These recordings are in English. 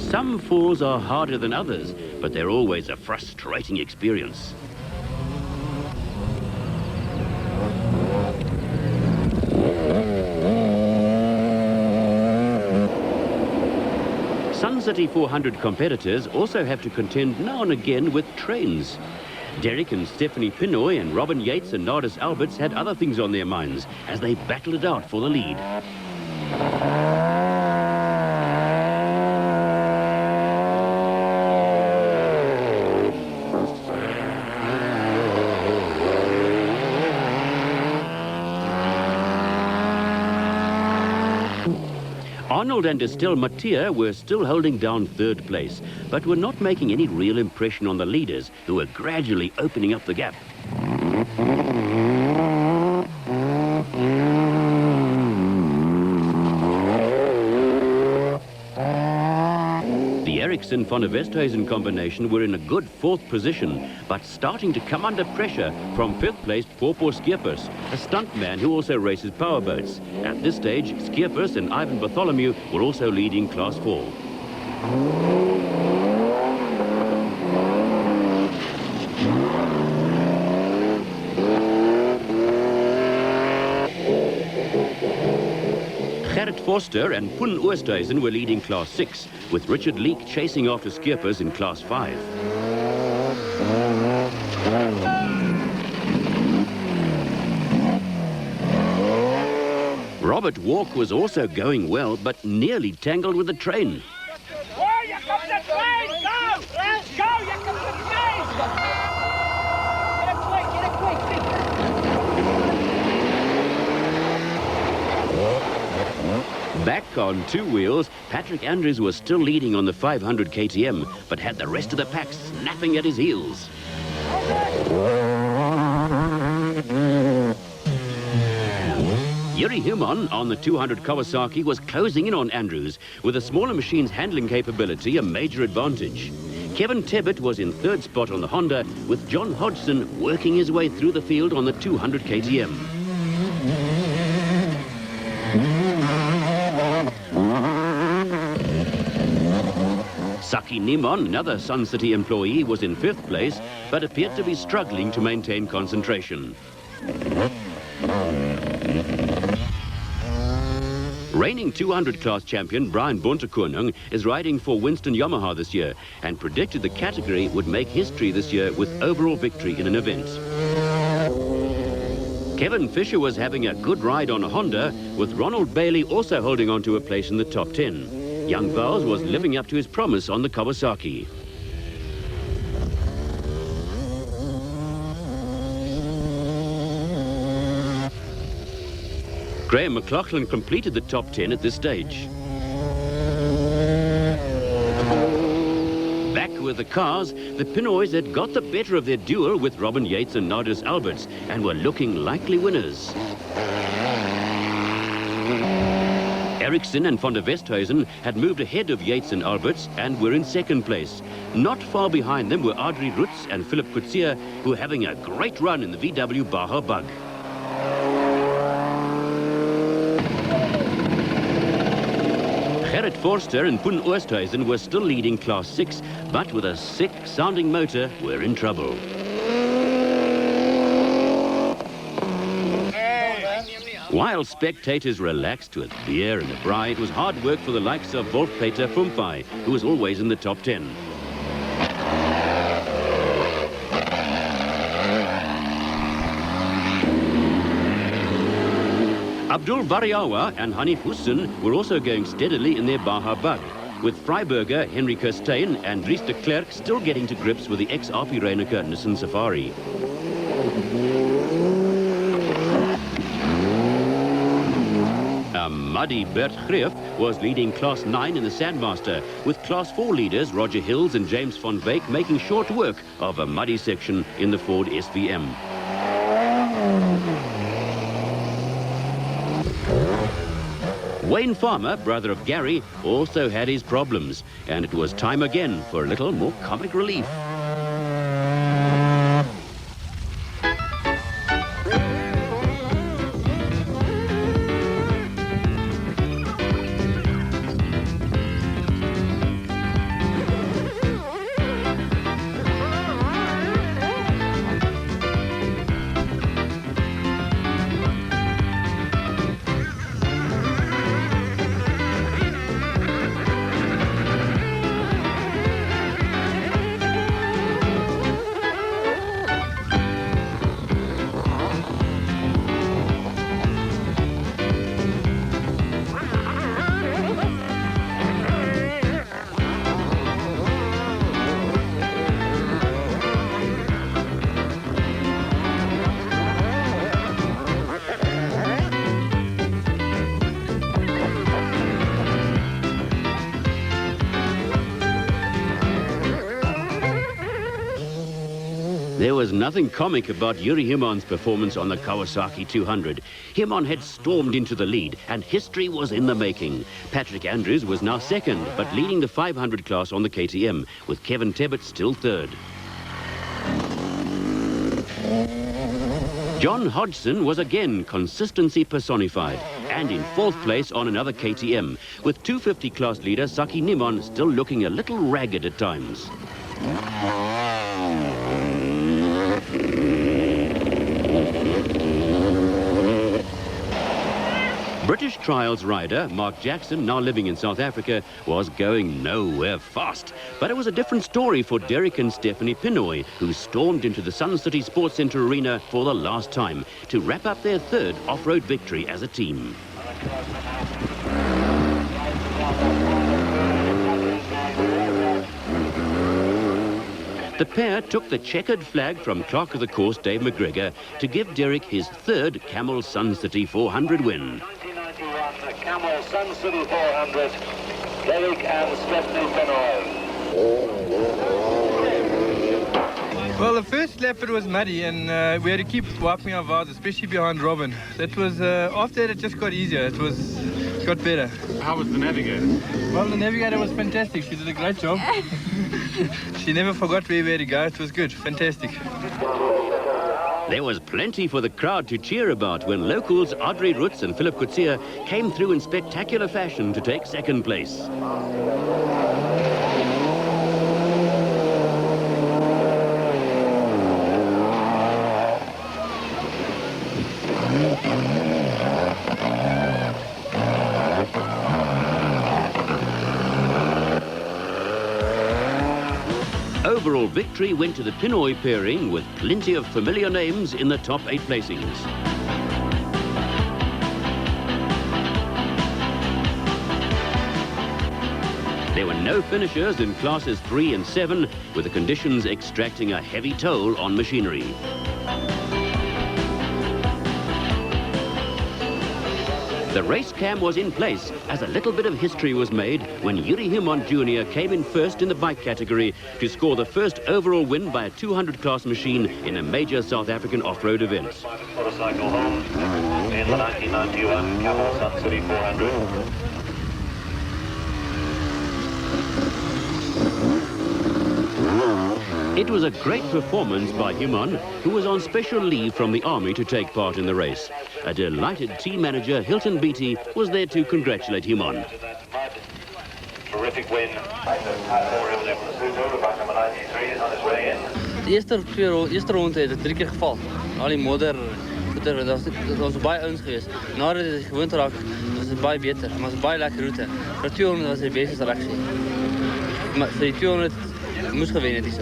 Some falls are harder than others, but they're always a frustrating experience. Sun City 400 competitors also have to contend now and again with trains. Derek and Stephanie Pinoy and Robin Yates and Nardis Alberts had other things on their minds as they battled it out for the lead. Arnold and Estelle Mattia were still holding down third place, but were not making any real impression on the leaders, who were gradually opening up the gap. The Eriksson-Van der Westhuizen combination were in a good fourth position, but starting to come under pressure from fifth-placed Popo Skeepers, a stuntman who also races powerboats. At this stage, Skeepers and Ivan Bartholomew were also leading Class 4. Gerrit Forster and Poen Oosthuizen were leading Class 6, with Richard Leek chasing after Skeepers in Class 5. Robert Walk was also going well, but nearly tangled with the train. Oh, here comes the train! Go! Go! Here comes the train! Get it quick, Back on two wheels, Patrick Andrews was still leading on the 500 KTM, but had the rest of the pack snapping at his heels. Yuri Human on the 200 Kawasaki was closing in on Andrews, with the smaller machine's handling capability a major advantage. Kevin Tebbett was in third spot on the Honda, with John Hodgson working his way through the field on the 200 KTM. Saki Nimon, another Sun City employee, was in fifth place, but appeared to be struggling to maintain concentration. Reigning 200 class champion Brian Bontekoning is riding for Winston Yamaha this year and predicted the category would make history this year with overall victory in an event. Kevin Fisher was having a good ride on a Honda, with Ronald Bailey also holding on to a place in the top 10. Young Vowles was living up to his promise on the Kawasaki. Graham McLaughlin completed the top 10 at this stage. Back with the cars, the Pinoys had got the better of their duel with Robin Yates and Nardis Alberts and were looking likely winners. Eriksson and Van der Westhuizen had moved ahead of Yates and Alberts and were in second place. Not far behind them were Adrie Rutz and Philip Coetzee, who were having a great run in the VW Baja Bug. Gerrit Forster and Poen Oosthuizen were still leading Class 6, but with a sick-sounding motor, were in trouble. While spectators relaxed with beer and a braai, it was hard work for the likes of Wolf-Peter Fumfai, who was always in the top 10. Abdul Bariawa and Hanif Hussein were also going steadily in their Baja Bug, with Freiberger, Henry Kirstein and Dries de Klerk still getting to grips with the ex-RP Reineke Nissan Safari. Muddy Bert Greef was leading Class 9 in the Sandmaster, with Class 4 leaders Roger Hills and James van Beek making short work of a muddy section in the Ford SVM. Wayne Farmer, brother of Gary, also had his problems, and it was time again for a little more comic relief. There was nothing comic about Yuri Himon's performance on the Kawasaki 200. Himon had stormed into the lead and history was in the making. Patrick Andrews was now second, but leading the 500 class on the KTM, with Kevin Tebbett still third. John Hodgson was again consistency personified and in fourth place on another KTM, with 250 class leader Saki Nimon still looking a little ragged at times. British trials rider Mark Jackson, now living in South Africa, was going nowhere fast. But it was a different story for Derek and Stephanie Pinoy, who stormed into the Sun City Sports Centre arena for the last time to wrap up their third off-road victory as a team. The pair took the checkered flag from clerk of the course Dave McGregor to give Derek his third Camel Sun City 400 win. 1991 Camel Sun City 400, Derek and Stephanie Pinoy. Well, the first lap it was muddy and we had to keep wiping our valves, especially behind Robin. That was, after that it just got easier, it got better. How was the navigator? Well, the navigator was fantastic, she did a great job. She never forgot where we had to go, it was good, fantastic. There was plenty for the crowd to cheer about when locals Audrey Roots and Philip Kutsia came through in spectacular fashion to take second place. Overall victory went to the Pinoy pairing with plenty of familiar names in the top 8 placings. There were no finishers in classes 3 and 7, with the conditions extracting a heavy toll on machinery. The race cam was in place as a little bit of history was made when Yuri Himon Jr. came in first in the bike category to score the first overall win by a 200 class machine in a major South African off-road event. Motorcycle home in the 1991 Camel Sun City 400. It was a great performance by Himon, who was on special leave from the army to take part in the race. A delighted team manager, Hilton Beattie, was there to congratulate Himon. Terrific win for Hilton Lesotho. The back number 93 is on his way in. De eerste ronde het 3 keer geval. Al die modder, dat was baie ouens geweest. Nadat het gewoond raak, was het baie beter. Maar het was baie lekker route. Voor 200 was het de beste selectie. Maar voor die 200 moest gewen het is.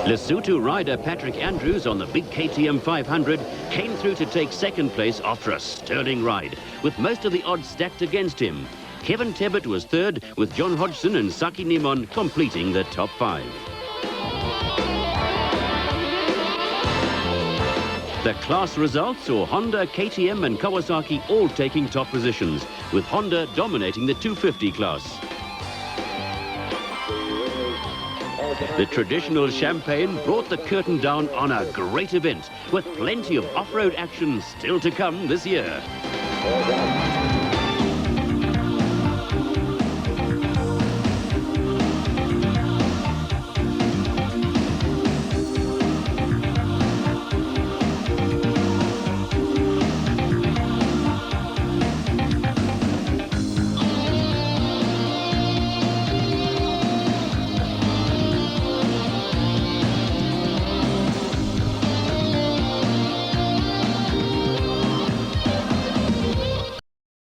Lesotho rider Patrick Andrews on the big KTM 500 came through to take second place after a sterling ride, with most of the odds stacked against him. Kevin Tebbett was third, with John Hodgson and Saki Nimon completing the top 5. The class results saw Honda, KTM and Kawasaki all taking top positions, with Honda dominating the 250 class. The traditional champagne brought the curtain down on a great event, with plenty of off-road action still to come this year.